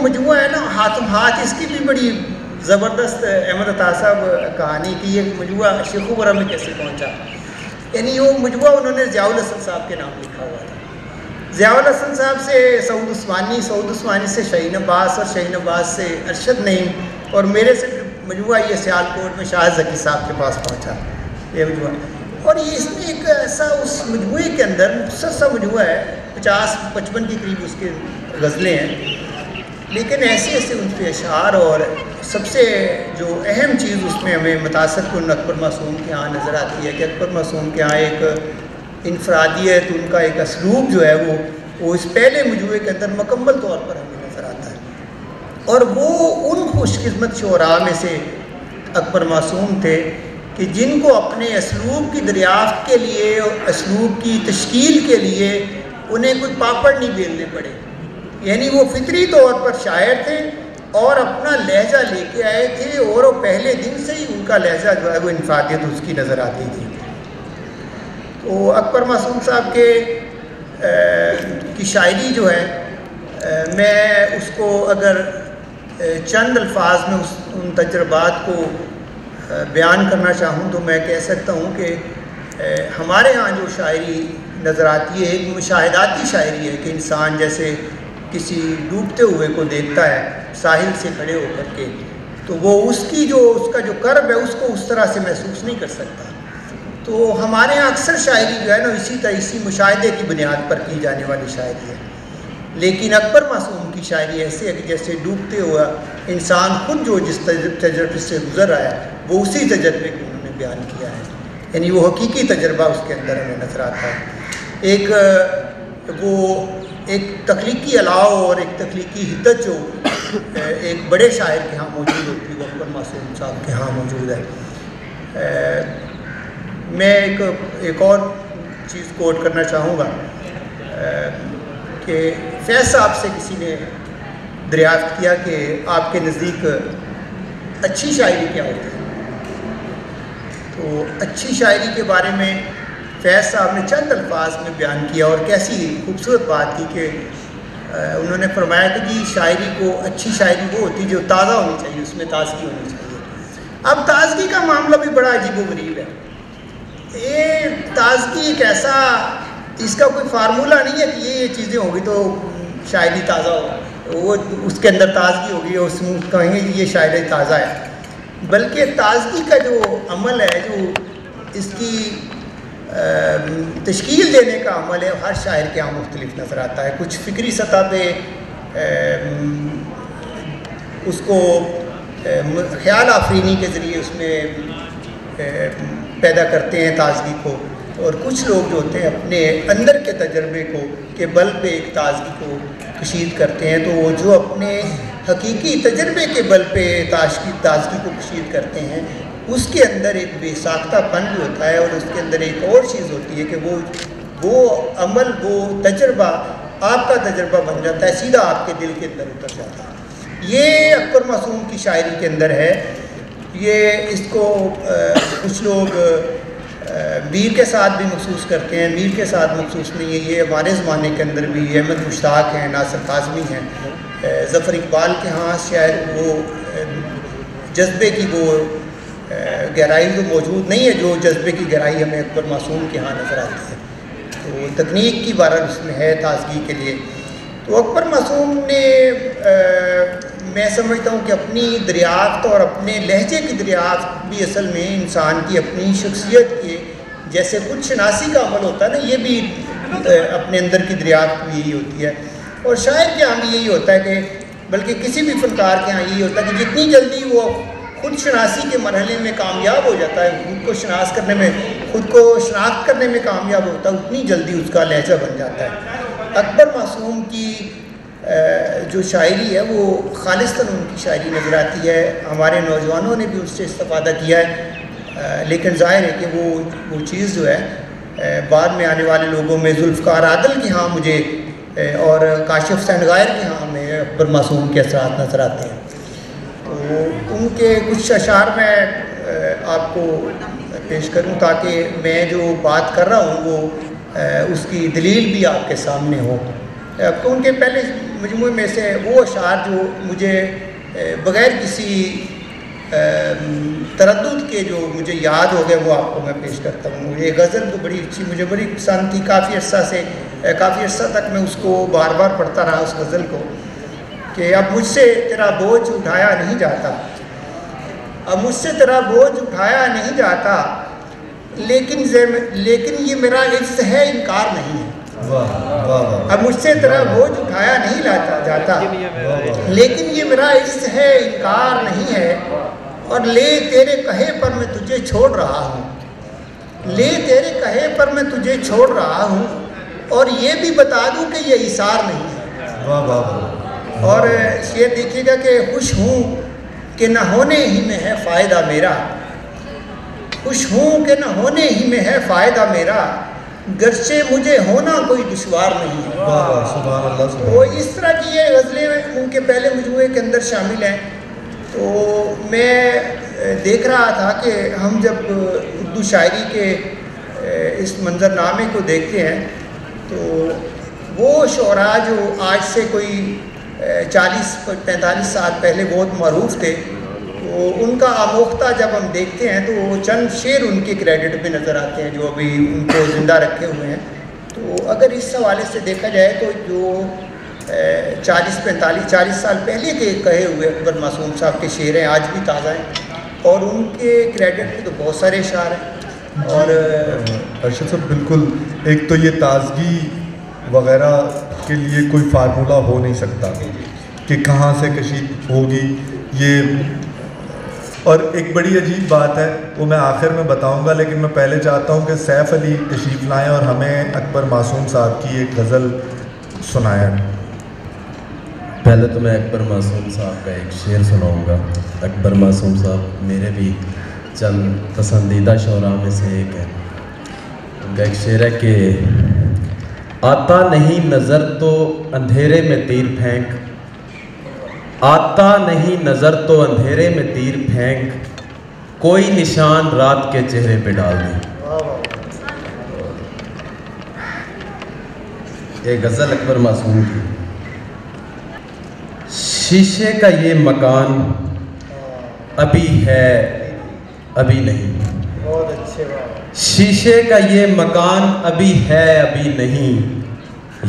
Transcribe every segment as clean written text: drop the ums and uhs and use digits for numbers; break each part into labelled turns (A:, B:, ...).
A: مجموعہ ہے نا ہاتھوں ہاتھ، اس کی بھی بڑی زبردست احمد عطا صاحب کہانی کہ یہ مجموعہ شیخ ورا میں کیسے پہنچا. یعنی وہ مجموعہ انہوں نے ضیاء الحسن صاحب کے نام لکھا ہوا تھا. ضیاء الحسن صاحب سے سعود عثمانی، سعود عثمانی سے شاہین عباس، اور شاہین عباس سے ارشد نعیم، اور میرے سے مجموعہ یہ سیالکوٹ میں شاہد ذکی صاحب کے پاس پہنچا یہ مجموعہ. اور یہ اس میں ایک ایسا اس مجموعے کے اندر مختصر سا مجموعہ ہے، 50-55 کے قریب اس کے غزلیں ہیں، لیکن ایسے ایسے ان کے اشعار. اور سب سے جو اہم چیز اس میں ہمیں متاثر کن اکبر معصوم کے ہاں نظر آتی ہے کہ اکبر معصوم کے ہاں ایک انفرادیت، ان کا ایک اسلوب جو ہے وہ اس پہلے مجموعے کے اندر مکمل طور پر ہمیں نظر آتا ہے. اور وہ ان خوش قسمت شعراء میں سے اکبر معصوم تھے کہ جن کو اپنے اسلوب کی دریافت کے لیے، اسلوب کی تشکیل کے لیے انہیں کوئی پاپڑ نہیں بیلنے پڑے. یعنی وہ فطری طور پر شاعر تھے اور اپنا لہجہ لے کے آئے تھے، اور وہ پہلے دن سے ہی ان کا لہجہ جو ہے وہ انفرادیت اس کی نظر آتی تھی. تو اکبر معصوم صاحب کی شاعری جو ہے، میں اس کو اگر چند الفاظ میں ان تجربات کو بیان کرنا چاہوں تو میں کہہ سکتا ہوں کہ ہمارے ہاں جو شاعری نظر آتی ہے ایک مشاہداتی شاعری ہے کہ انسان جیسے کسی ڈوبتے ہوئے کو دیکھتا ہے ساحل سے کھڑے ہو کر کے، تو وہ اس کا جو کرب ہے اس کو اس طرح سے محسوس نہیں کر سکتا. تو ہمارے یہاں اکثر شاعری جو ہے نا اسی مشاہدے کی بنیاد پر کی جانے والی شاعری ہے. لیکن اکبر معصوم کی شاعری ایسے ہے کہ جیسے ڈوبتے ہوا انسان خود جو جس تجربے سے گزر رہا ہے وہ اسی تجربے کو انہوں نے بیان کیا ہے. یعنی وہ حقیقی تجربہ اس کے اندر ہمیں نظر آتا ہے. ایک تخلیقی علاؤ اور ایک تخلیقی حدت جو ایک بڑے شاعر کے ہاں موجود ہوتی ہے وہ اکبر معصوم صاحب کے ہاں موجود ہے. میں ایک اور چیز کوٹ کرنا چاہوں گا کہ فیض صاحب سے کسی نے دریافت کیا کہ آپ کے نزدیک اچھی شاعری کیا ہوتی ہے. تو اچھی شاعری کے بارے میں فیض صاحب نے چند الفاظ میں بیان کیا، اور کیسی خوبصورت بات کی کہ انہوں نے فرمایا کہ جی اچھی شاعری وہ ہوتی جو تازہ ہونی چاہیے، اس میں تازگی ہونی چاہیے. اب تازگی کا معاملہ بھی بڑا عجیب و غریب ہے. یہ تازگی ایک ایسا، اس کا کوئی فارمولہ نہیں ہے کہ یہ چیزیں ہوگی تو شاعری تازہ ہوگی، وہ اس کے اندر تازگی ہوگی اور اس میں کہیں گے یہ شاعری تازہ ہے. بلکہ تازگی کا جو عمل ہے، جو اس کی تشکیل دینے کا عمل ہے، ہر شاعر کے یہاں مختلف نظر آتا ہے. کچھ فکری سطح پہ اس کو خیال آفرینی کے ذریعے اس میں پیدا کرتے ہیں تازگی کو، اور کچھ لوگ جو ہوتے ہیں اپنے اندر کے تجربے کو کے بل پہ ایک تازگی کو کشید کرتے ہیں. تو وہ جو اپنے حقیقی تجربے کے بل پہ تازگی کو کشید کرتے ہیں اس کے اندر ایک بے ساختہ پن بھی ہوتا ہے، اور اس کے اندر ایک اور چیز ہوتی ہے کہ وہ عمل، وہ تجربہ آپ کا تجربہ بن جاتا ہے، سیدھا آپ کے دل کے اندر اتر جاتا ہے. یہ اکبر معصوم کی شاعری کے اندر ہے. یہ اس کو کچھ لوگ میر کے ساتھ بھی مخصوص کرتے ہیں، میر کے ساتھ مخصوص نہیں ہے. یہ ہمارے زمانے کے اندر بھی احمد مشتاق ہیں، ناصر کاظمی ہیں، ظفر اقبال کے ہاں شاید وہ جذبے کی وہ گہرائی تو موجود نہیں ہے جو جذبے کی گہرائی ہمیں اکبر معصوم کے ہاں نظر آتی ہے. تو تکنیک کی بارہ اس میں ہے تازگی کے لیے. تو اکبر معصوم نے میں سمجھتا ہوں کہ اپنی دریافت اور اپنے لہجے کی دریافت بھی اصل میں انسان کی اپنی شخصیت کے جیسے خود شناسی کا عمل ہوتا ہے نا، یہ بھی اپنے اندر کی دریافت بھی یہی ہوتی ہے. اور شاعر کے ہاں بھی یہی ہوتا ہے کہ بلکہ کسی بھی فنکار کے ہاں یہی ہوتا ہے کہ جتنی جلدی وہ خود شناسی کے مرحلے میں کامیاب ہو جاتا ہے، خود کو شناخت کرنے میں کامیاب ہوتا ہے، اتنی جلدی اس کا لہجہ بن جاتا ہے. اکبر معصوم کی جو شاعری ہے وہ خالصتاً ان کی شاعری نظر آتی ہے. ہمارے نوجوانوں نے بھی اس سے استفادہ کیا ہے، لیکن ظاہر ہے کہ وہ چیز جو ہے بعد میں آنے والے لوگوں میں ذوالفقار عادل کے ہاں مجھے اور کاشف حسین غائر کے ہاں ہمیں اکبر معصوم کے اثرات نظر آتے ہیں. تو ان کے کچھ اشعار میں آپ کو پیش کروں تاکہ میں جو بات کر رہا ہوں وہ اس کی دلیل بھی آپ کے سامنے ہو. ان کے پہلے مجموعے میں سے وہ اشعار جو مجھے بغیر کسی تردد کے جو مجھے یاد ہو گئے وہ آپ کو میں پیش کرتا ہوں. یہ غزل تو بڑی اچھی مجھے بڑی پسند تھی. کافی عرصہ تک میں اس کو بار بار پڑھتا رہا اس غزل کو کہ اب مجھ سے تیرا بوجھ اٹھایا نہیں جاتا, اب مجھ سے تیرا بوجھ اٹھایا نہیں جاتا, لیکن یہ میرا عجز ہے, انکار نہیں ہے. اب مجھ سے تیرا بوجھ اٹھایا نہیں جاتا, لیکن یہ میرا عجز ہے, انکار نہیں ہے. اور لے تیرے کہے پر میں تجھے چھوڑ رہا ہوں, لے تیرے کہے پر میں تجھے چھوڑ رہا ہوں, اور یہ بھی بتا دوں کہ یہ ایثار نہیں ہے. اور یہ دیکھیے گا کہ خوش ہوں کہ نہ ہونے ہی میں ہے فائدہ میرا, خوش ہوں کہ نہ ہونے ہی میں ہے فائدہ میرا, گرچہ مجھے ہونا کوئی دشوار نہیں ہے. وہ اس طرح کی یہ غزلیں ان کے پہلے مجموعے کے اندر شامل ہیں. تو میں دیکھ رہا تھا کہ ہم جب اردو شاعری کے اس منظرنامے کو دیکھتے ہیں تو وہ شعراء جو آج سے کوئی 40-45 سال پہلے بہت معروف تھے, تو ان کا آموختہ جب ہم دیکھتے ہیں تو وہ چند شعر ان کے کریڈٹ پہ نظر آتے ہیں جو ابھی ان کو زندہ رکھے ہوئے ہیں. تو اگر اس حوالے سے دیکھا جائے تو جو 40 سال پہلے کے کہے ہوئے اکبر معصوم صاحب کے شعر ہیں آج بھی تازہ ہیں, اور ان کے کریڈٹ پہ تو بہت سارے اشعار ہیں. اور
B: ارشد صاحب بالکل, ایک تو یہ تازگی وغیرہ کے لیے کوئی فارمولہ ہو نہیں سکتا کہ کہاں سے کشید ہوگی یہ, اور ایک بڑی عجیب بات ہے وہ میں آخر میں بتاؤں گا, لیکن میں پہلے چاہتا ہوں کہ سیف علی تشریف لائیں اور ہمیں اکبر معصوم صاحب کی ایک غزل سنائیں.
C: پہلے تو میں اکبر معصوم صاحب کا ایک شعر سناؤں گا. اکبر معصوم صاحب میرے بھی چند پسندیدہ شعراء میں سے ایک ہے. ان کا ایک شعر ہے کہ آتا نہیں نظر تو اندھیرے میں تیر پھینک, آتا نہیں نظر تو اندھیرے میں تیر پھینک, کوئی نشان رات کے چہرے پہ ڈال دیں. یہ غزل اکبر معصوم کی. شیشے کا یہ مکان ابھی ہے ابھی نہیں, شیشے کا یہ مکان ابھی ہے ابھی نہیں,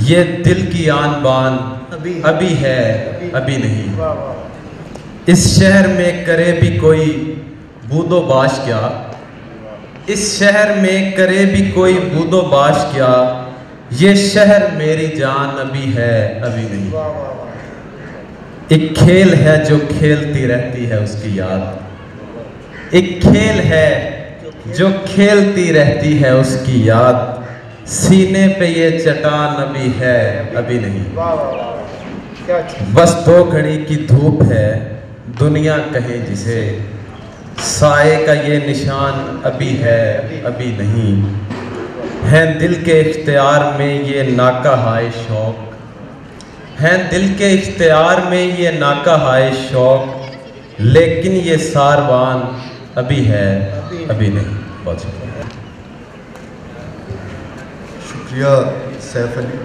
C: یہ دل کی آن بان ابھی ہے ابھی نہیں. اس شہر میں کرے بھی کوئی بود و باش کیا, اس شہر میں کرے بھی کوئی بود و باش کیا, یہ شہر میری جان ابھی ہے ابھی نہیں. ایک کھیل ہے جو کھیلتی رہتی ہے اس کی یاد, ایک کھیل ہے جو کھیلتی رہتی ہے اس کی یاد, سینے پہ یہ چٹان ابھی ہے ابھی نہیں. بس 2 گھڑی کی دھوپ ہے دنیا کہے جسے, سائے کا یہ نشان ابھی ہے ابھی نہیں. ہے دل کے اختیار میں یہ ناکہ ہائے شوق, ہے دل کے اختیار میں یہ ناکہ ہائے شوق, لیکن یہ ساروان ابھی ہے ابھی نہیں. بہت
B: شکریہ سیف علی.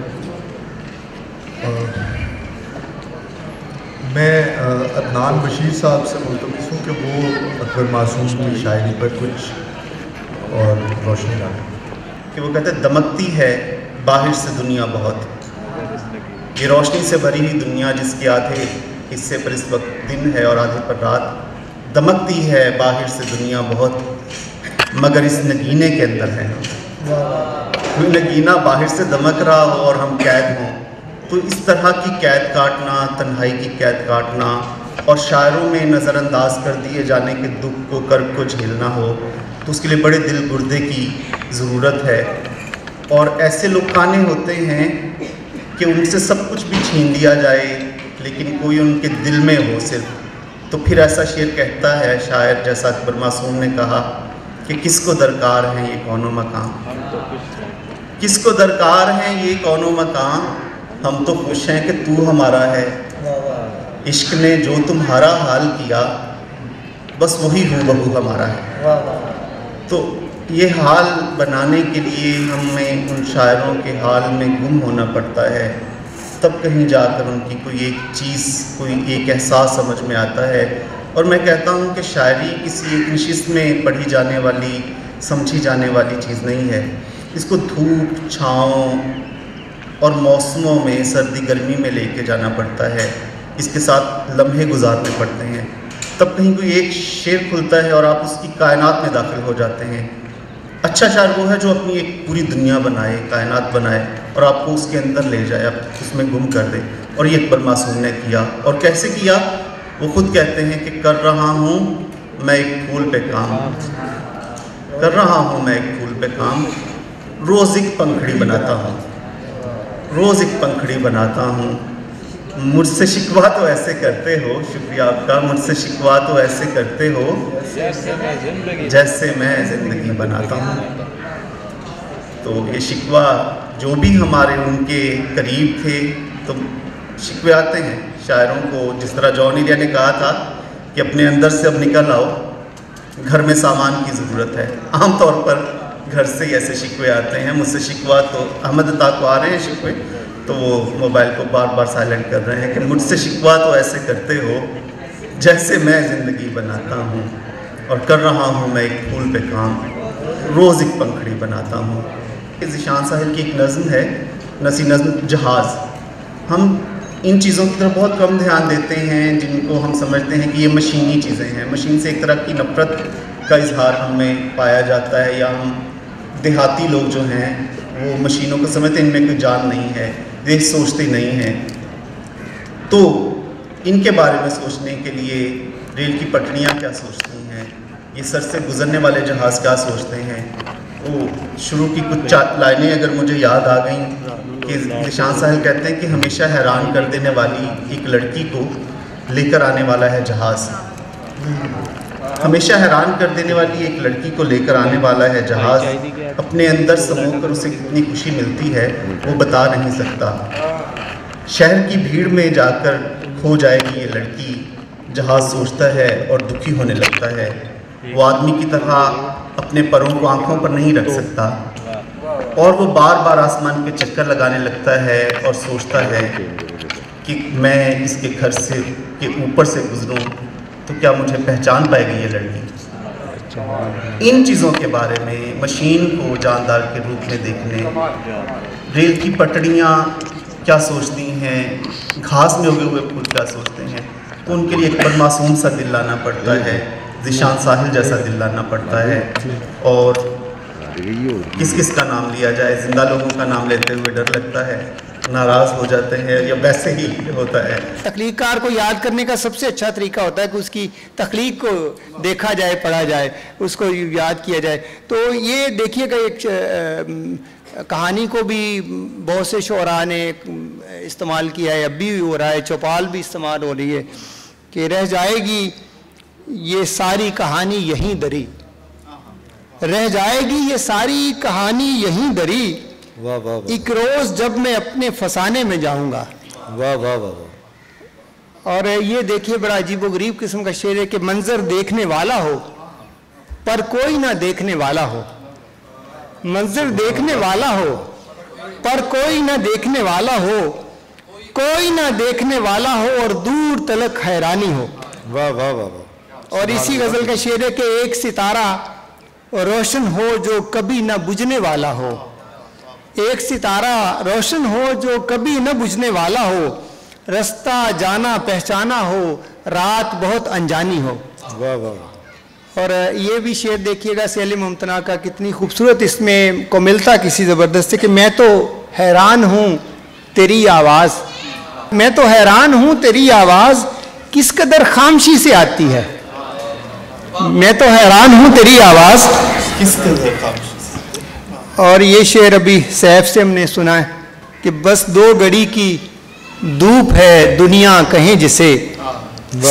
B: میں عدنان بشیر صاحب سے ملتمس ہوں کہ وہ اکبر معصوم کی شاعری پر کچھ اور روشنی ڈالیں.
D: کہ وہ کہتے ہیں دمکتی ہے باہر سے دنیا بہت, یہ روشنی سے بھری ہوئی دنیا جس کے آدھے حصے پر اس وقت دن ہے اور آدھے پر رات, دمکتی ہے باہر سے دنیا بہت, مگر اس نگینے کے اندر ہے. کوئی نگینہ باہر سے دمک رہا ہو اور ہم قید ہوں, تو اس طرح کی قید کاٹنا, تنہائی کی قید کاٹنا اور شاعروں میں نظر انداز کر دیے جانے کے دکھ کو کرب کو جھیلنا ہو, تو اس کے لیے بڑے دل گردے کی ضرورت ہے. اور ایسے لوگ کانے ہوتے ہیں کہ ان سے سب کچھ بھی چھین لیا جائے لیکن کوئی ان کے دل میں ہو صرف, تو پھر ایسا شعر کہتا ہے شاعر جیسا اکبر معصوم نے کہا کہ کس کو درکار ہیں یہ کون و مکان, کس کو درکار ہیں یہ کون و مکان, ہم تو خوش ہیں کہ تو ہمارا ہے. عشق نے جو تمہارا حال کیا بس وہی ہو بہو ہمارا ہے. تو یہ حال بنانے کے لیے ہمیں ان شاعروں کے حال میں گم ہونا پڑتا ہے تب کہیں جا کر ان کی کوئی ایک چیز، کوئی ایک احساس سمجھ میں آتا ہے۔ اور میں کہتا ہوں کہ شاعری کسی ایک نشست میں پڑھی جانے والی، سمجھی جانے والی چیز نہیں ہے۔ اس کو دھوپ، چھاؤں اور موسموں میں، سردی گرمی میں لے کے جانا پڑتا ہے، اس کے ساتھ لمحے گزارنے پڑتے ہیں، تب کہیں کوئی ایک شعر کھلتا ہے اور آپ اس کی کائنات میں داخل ہو جاتے ہیں۔ اچھا شاعر وہ ہے جو اپنی ایک پوری دنیا بنائے، کائنات بنائے اور آپ کو اس کے اندر لے جائے، آپ اس میں گم کر دے، اور یہ اکبر معصوم نے کیا۔ اور کیسے کیا؟ وہ خود کہتے ہیں کہ کر رہا ہوں میں ایک پھول پہ کام، کر رہا ہوں میں ایک پھول پہ کام، روز ایک پنکھڑی بناتا ہوں، روز ایک پنکھڑی بناتا ہوں، مجھ سے شکوا تو ایسے کرتے ہو، شکریہ آپ کا، مجھ سے شکوا تو ایسے کرتے ہو جیسے میں زندگی بناتا ہوں۔ تو یہ شکوا جو بھی ہمارے ان کے قریب تھے تو شکوے آتے ہیں شاعروں کو، جس طرح جان ایلیا نے کہا تھا کہ اپنے اندر سے اب نکل آؤ، گھر میں سامان کی ضرورت ہے۔ عام طور پر گھر سے ہی ایسے شکوے آتے ہیں، مجھ سے شکوا تو احمد عطا کو آ رہے ہیں شکوے، تو وہ موبائل کو بار بار سائلنٹ کر رہے ہیں کہ مجھ سے شکوا تو ایسے کرتے ہو جیسے میں زندگی بناتا ہوں، اور کر رہا ہوں میں ایک پھول پہ کام، روز ایک پنکھڑی بناتا ہوں۔ ذیشان ساحل کی ایک نظم ہے، نسی نظم جہاز۔ ہم ان چیزوں کی طرف بہت کم دھیان دیتے ہیں جن کو ہم سمجھتے ہیں کہ یہ مشینی چیزیں ہیں، مشین سے ایک طرح کی نفرت کا اظہار ہم میں پایا جاتا ہے، یا ہم دیہاتی لوگ جو ہیں وہ مشینوں کو سمجھتے ہیں ان میں کوئی جان نہیں ہے، یہ سوچتے نہیں ہیں۔ تو ان کے بارے میں سوچنے کے لیے ریل کی پٹریاں کیا سوچتی ہیں، یہ سر سے گزرنے والے جہاز کیا سوچتے ہیں۔ وہ شروع کی کچھ لائنیں اگر مجھے یاد آ گئیں کہ ذیشان ساحل کہتے ہیں کہ ہمیشہ حیران کر دینے والی ایک لڑکی کو لے کر آنے والا ہے جہاز، ہمیشہ حیران کر دینے والی ایک لڑکی کو لے کر آنے والا ہے جہاز، اپنے اندر سمو کر اسے کتنی خوشی ملتی ہے وہ بتا نہیں سکتا، شہر کی بھیڑ میں جا کر کھو جائے گی یہ لڑکی، جہاز سوچتا ہے اور دکھی ہونے لگتا ہے، وہ آدمی کی طرح اپنے پروں کو آنکھوں پر نہیں رکھ سکتا، اور وہ بار بار آسمان کے چکر لگانے لگتا ہے اور سوچتا ہے کہ میں اس کے گھر سے کے اوپر سے گزروں تو کیا مجھے پہچان پائے گی یہ لڑکی۔ ان چیزوں کے بارے میں، مشین کو جاندار کے روپ میں دیکھنے، ریل کی پٹڑیاں کیا سوچتی ہیں، گھاس میں اگے ہوئے پھول کیا سوچتے ہیں، تو ان کے لیے اکبر معصوم سا دل لانا پڑتا ہے، ذیشان ساحل جیسا دل لانا پڑتا ہے، اور کس کس کا نام لیا جائے، زندہ لوگوں کا نام لیتے ہوئے ڈر لگتا ہے، ناراض ہو جاتے ہیں، یا ویسے ہی ہوتا ہے۔
A: تخلیق کار کو یاد کرنے کا سب سے اچھا طریقہ ہوتا ہے کہ اس کی تخلیق کو دیکھا جائے، پڑھا جائے، اس کو یاد کیا جائے۔ تو یہ دیکھیے کہ ایک کہانی کو بھی بہت سے شعراء نے استعمال کیا ہے، اب بھی ہو رہا ہے، چوپال بھی استعمال ہو رہی ہے کہ رہ جائے گی یہ ساری کہانی یہیں دری، رہ جائے گی یہ ساری کہانی یہیں دری،
E: واہ واہ واہ،
A: ایک روز جب میں اپنے فسانے میں جاؤں گا۔
E: واہ واہ واہ۔
A: اور یہ دیکھیے بڑا عجیب و غریب قسم کا شعر ہے کہ منظر دیکھنے والا ہو پر کوئی نہ دیکھنے والا ہو، منظر دیکھنے والا ہو پر کوئی نہ دیکھنے والا ہو، کوئی نہ دیکھنے والا ہو اور دور تلک حیرانی ہو۔
E: واہ واہ واہ واہ۔
A: اور اسی غزل کا شعر ہے کہ ایک ستارہ روشن ہو جو کبھی نہ بجھنے والا ہو، ایک ستارہ روشن ہو جو کبھی نہ بجھنے والا ہو، رستہ جانا پہچانا ہو، رات بہت انجانی ہو۔
E: واہ واہ۔
A: اور یہ بھی شعر دیکھیے گا سیل ممتنع کا، کتنی خوبصورت اس میں کو ملتا کسی زبردست سے کہ میں تو حیران ہوں تیری آواز، میں تو حیران ہوں تیری آواز کس قدر خاموشی سے آتی ہے، میں تو حیران ہوں تیری آواز
D: کس قدر خاموشی۔
A: اور یہ شعر ابھی سیف سے ہم نے سنا ہے کہ بس 2 گھڑی کی دھوپ ہے دنیا کہیں جسے،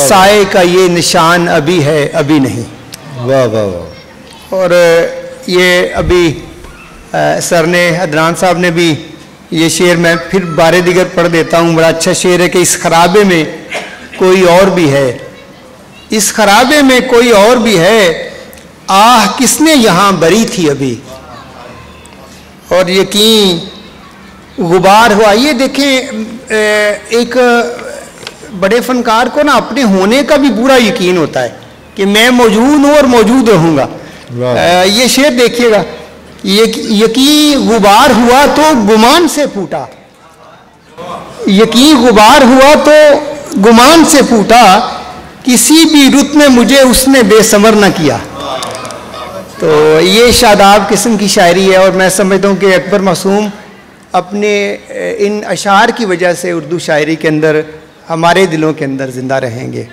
A: سائے کا یہ نشان ابھی ہے ابھی نہیں۔
E: واہ واہ واہ۔
A: اور یہ ابھی سر نے، عدنان صاحب نے بھی یہ شعر میں پھر بارے دیگر پڑھ دیتا ہوں، بڑا اچھا شعر ہے کہ اس خرابے میں کوئی اور بھی ہے، اس خرابے میں کوئی اور بھی ہے، آہ کس نے یہاں بری تھی ابھی، اور یقین غبار ہوا. یہ دیکھیں ایک بڑے فنکار کو نا اپنے ہونے کا بھی پورا یقین ہوتا ہے کہ میں موجود ہوں اور موجود رہوں گا. یہ شعر دیکھیے گا, یقین غبار ہوا تو گمان سے پھوٹا, یقین غبار ہوا تو گمان سے پھوٹا, کسی بھی رت میں مجھے اس نے بے ثمر نہ کیا. تو یہ شاداب قسم کی شاعری ہے, اور میں سمجھتا ہوں کہ اکبر معصوم اپنے ان اشعار کی وجہ سے اردو شاعری کے اندر ہمارے دلوں کے اندر زندہ رہیں گے.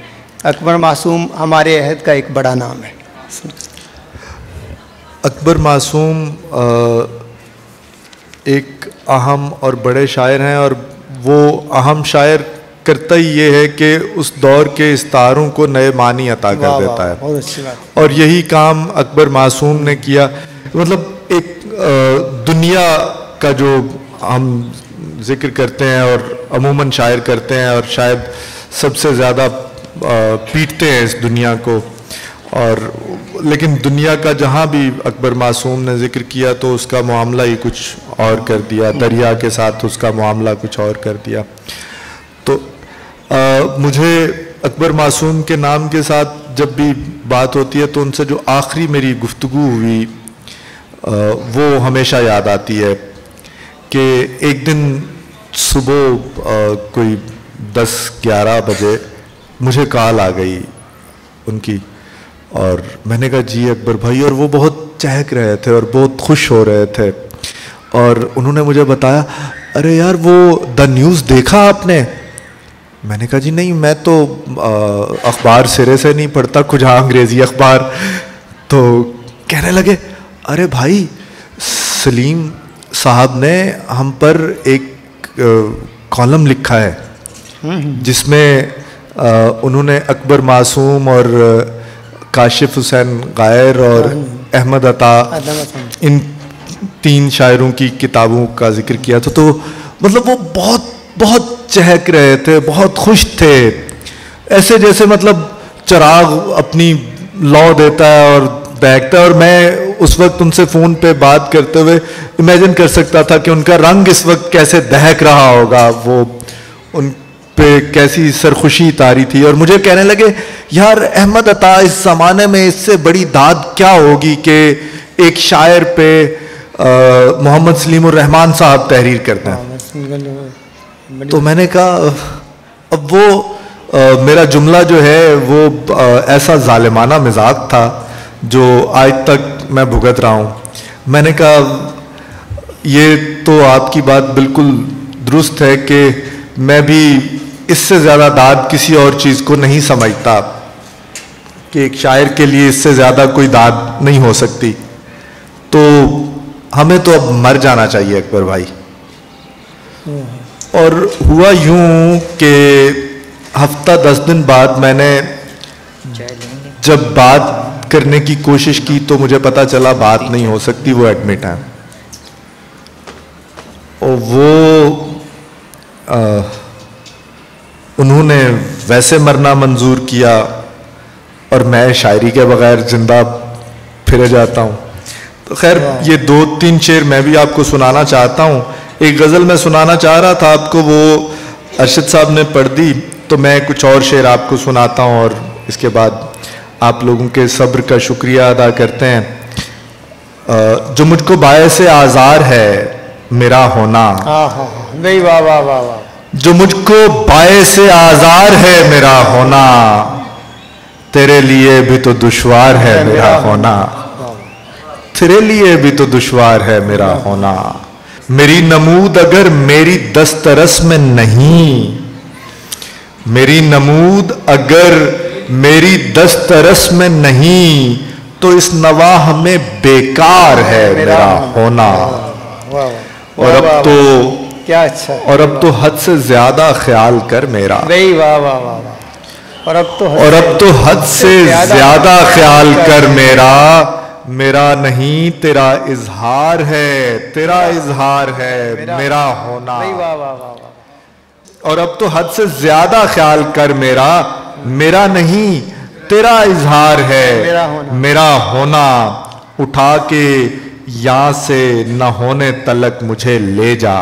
A: اکبر معصوم ہمارے عہد کا ایک بڑا نام ہے.
B: اکبر معصوم ایک اہم اور بڑے شاعر ہیں, اور وہ اہم شاعر کرتا ہی یہ ہے کہ اس دور کے استعاروں کو نئے معنی عطا کر دیتا ہے.
A: بہت اچھی بات.
B: اور یہی کام اکبر معصوم نے کیا. مطلب ایک دنیا کا جو ہم ذکر کرتے ہیں اور عموماً شاعر کرتے ہیں, اور شاید سب سے زیادہ پیٹتے ہیں اس دنیا کو, اور لیکن دنیا کا جہاں بھی اکبر معصوم نے ذکر کیا تو اس کا معاملہ ہی کچھ اور کر دیا, دریا کے ساتھ اس کا معاملہ کچھ اور کر دیا. تو مجھے اکبر معصوم کے نام کے ساتھ جب بھی بات ہوتی ہے تو ان سے جو آخری میری گفتگو ہوئی وہ ہمیشہ یاد آتی ہے کہ ایک دن صبح کوئی 10-11 بجے مجھے کال آ گئی ان کی, اور میں نے کہا جی اکبر بھائی, اور وہ بہت چہک رہے تھے اور بہت خوش ہو رہے تھے, اور انہوں نے مجھے بتایا ارے یار وہ دا نیوز دیکھا آپ نے؟ میں نے کہا جی نہیں, میں تو اخبار سرے سے نہیں پڑھتا, کچھ انگریزی اخبار. تو کہنے لگے ارے بھائی سلیم صاحب نے ہم پر ایک کالم لکھا ہے جس میں انہوں نے اکبر معصوم اور کاشف حسین غائر اور احمد عطا ان 3 شاعروں کی کتابوں کا ذکر کیا تھا. تو مطلب وہ بہت بہت چہک رہے تھے, بہت خوش تھے, ایسے جیسے مطلب چراغ اپنی لو دیتا ہے اور دیکھتا ہے. اور میں اس وقت ان سے فون پہ بات کرتے ہوئے امیجن کر سکتا تھا کہ ان کا رنگ اس وقت کیسے دہک رہا ہوگا, وہ ان پہ کیسی سرخوشی طاری تھی. اور مجھے کہنے لگے یار احمد عطا اس زمانے میں اس سے بڑی داد کیا ہوگی کہ ایک شاعر پہ محمد سلیم الرحمان صاحب تحریر کرتے ہیں. تو میں نے کہا اب وہ میرا جملہ جو ہے وہ ایسا ظالمانہ مزاق تھا جو آج تک میں بھگت رہا ہوں. میں نے کہا یہ تو آپ کی بات بالکل درست ہے کہ میں بھی اس سے زیادہ داد کسی اور چیز کو نہیں سمجھتا, کہ ایک شاعر کے لیے اس سے زیادہ کوئی داد نہیں ہو سکتی. تو ہمیں تو اب مر جانا چاہیے اکبر بھائی. اور ہوا یوں کہ ہفتہ 10 دن بعد میں نے جب بات کرنے کی کوشش کی تو مجھے پتا چلا بات نہیں ہو سکتی, وہ ایڈمٹ ہیں. اور وہ انہوں نے ویسے مرنا منظور کیا, اور میں شاعری کے بغیر زندہ پھرے جاتا ہوں. تو خیر یہ 2-3 شعر میں بھی آپ کو سنانا چاہتا ہوں. ایک غزل میں سنانا چاہ رہا تھا آپ کو, وہ ارشد صاحب نے پڑھ دی, تو میں کچھ اور شعر آپ کو سناتا ہوں, اور اس کے بعد آپ لوگوں کے صبر کا شکریہ ادا کرتے ہیں. جو مجھ کو باعث آزار ہے میرا ہونا, جو مجھ کو باعث آزار ہے میرا ہونا, تیرے لیے بھی تو دشوار ہے میرا ہونا, تیرے لیے بھی تو دشوار ہے میرا ہونا. میری نمود اگر میری دسترس میں نہیں, میری نمود اگر میری دسترس میں نہیں, تو اس نواح میں بیکار ہے میرا ہونا. اور اب تو
A: کیا اچھا,
B: اور اب تو حد سے زیادہ خیال کر میرا,
A: اور
B: اب تو حد سے زیادہ خیال کر میرا, میرا نہیں تیرا اظہار ہے, تیرا اظہار ہے میرا ہونا. اور اب تو حد سے زیادہ خیال کر میرا, میرا نہیں تیرا اظہار ہے میرا ہونا. اٹھا کے یہاں سے نہ ہونے تلک مجھے لے جا,